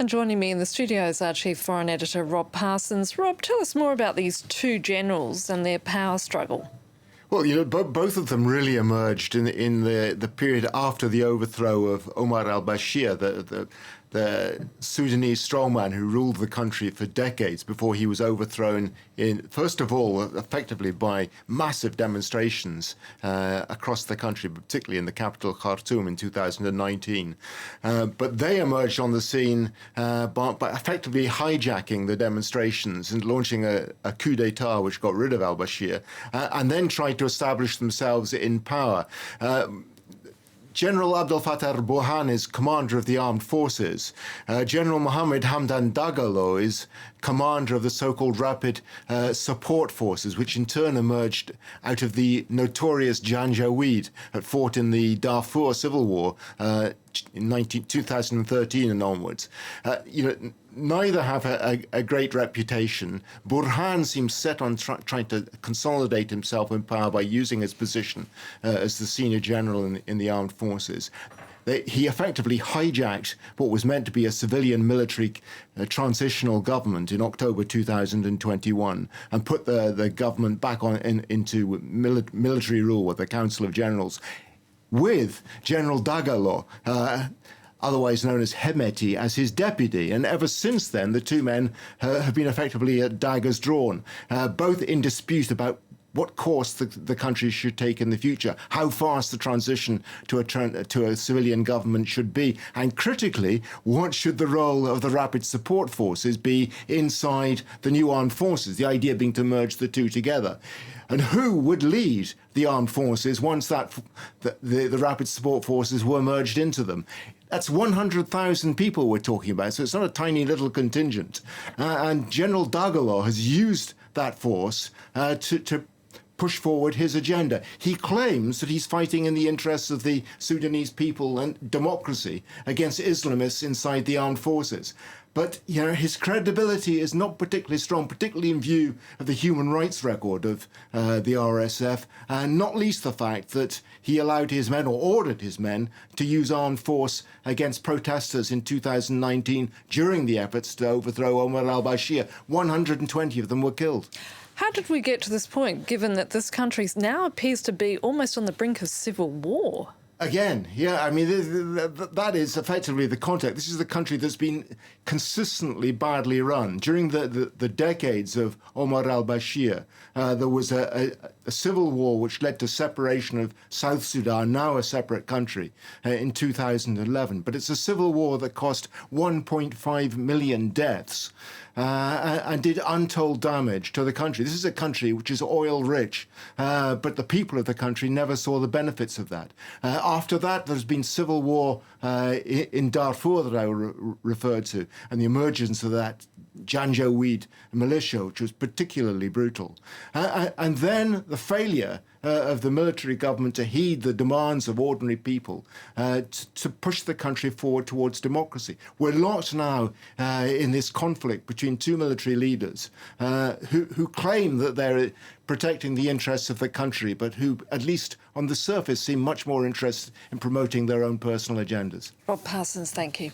And joining me in the studio is our Chief Foreign Editor, Rob Parsons. Rob, tell us more about these two generals and their power struggle. Well, both of them really emerged in the period after the overthrow of Omar al-Bashir, the Sudanese strongman who ruled the country for decades before he was overthrown, first of all, effectively by massive demonstrations across the country, particularly in the capital Khartoum in 2019. But they emerged on the scene by effectively hijacking the demonstrations and launching a coup d'etat which got rid of al-Bashir, and then tried to establish themselves in power. General Abdel Fattah al-Burhan is commander of the armed forces. General Mohamed Hamdan Daglo is commander of the so-called rapid support forces, which in turn emerged out of the notorious Janjaweed that fought in the Darfur civil war in 2013 and onwards. Neither have a great reputation. Burhan seems set on trying to consolidate himself in power by using his position as the senior general in the armed forces. He effectively hijacked what was meant to be a civilian military transitional government in October 2021 and put the government back into military rule with the Council of Generals, with General Dagalo, otherwise known as Hemeti, as his deputy. And ever since then, the two men have been effectively at daggers drawn, both in dispute about what course the country should take in the future, how fast the transition to a civilian government should be, and critically, what should the role of the rapid support forces be inside the new armed forces, the idea being to merge the two together. And who would lead the armed forces once the rapid support forces were merged into them? That's 100,000 people we're talking about, so it's not a tiny little contingent. And General Dagalo has used that force to push forward his agenda. He claims that he's fighting in the interests of the Sudanese people and democracy against Islamists inside the armed forces. But his credibility is not particularly strong, particularly in view of the human rights record of the RSF, and not least the fact that he allowed his men, or ordered his men, to use armed force against protesters in 2019 during the efforts to overthrow Omar al-Bashir. 120 of them were killed. How did we get to this point, given that this country now appears to be almost on the brink of civil war? Again, that is effectively the context. This is the country that's been consistently badly run. During the decades of Omar al-Bashir, there was a civil war which led to separation of South Sudan, now a separate country, in 2011. But it's a civil war that cost 1.5 million deaths and did untold damage to the country. This is a country which is oil-rich, but the people of the country never saw the benefits of that. After that, there's been civil war in Darfur that I referred to, and the emergence of that Janjaweed militia, which was particularly brutal. And then the failure of the military government to heed the demands of ordinary people to push the country forward towards democracy. We're locked now in this conflict between two military leaders who claim that they're protecting the interests of the country, but who, at least on the surface, seem much more interested in promoting their own personal agendas. Rob Parsons, thank you.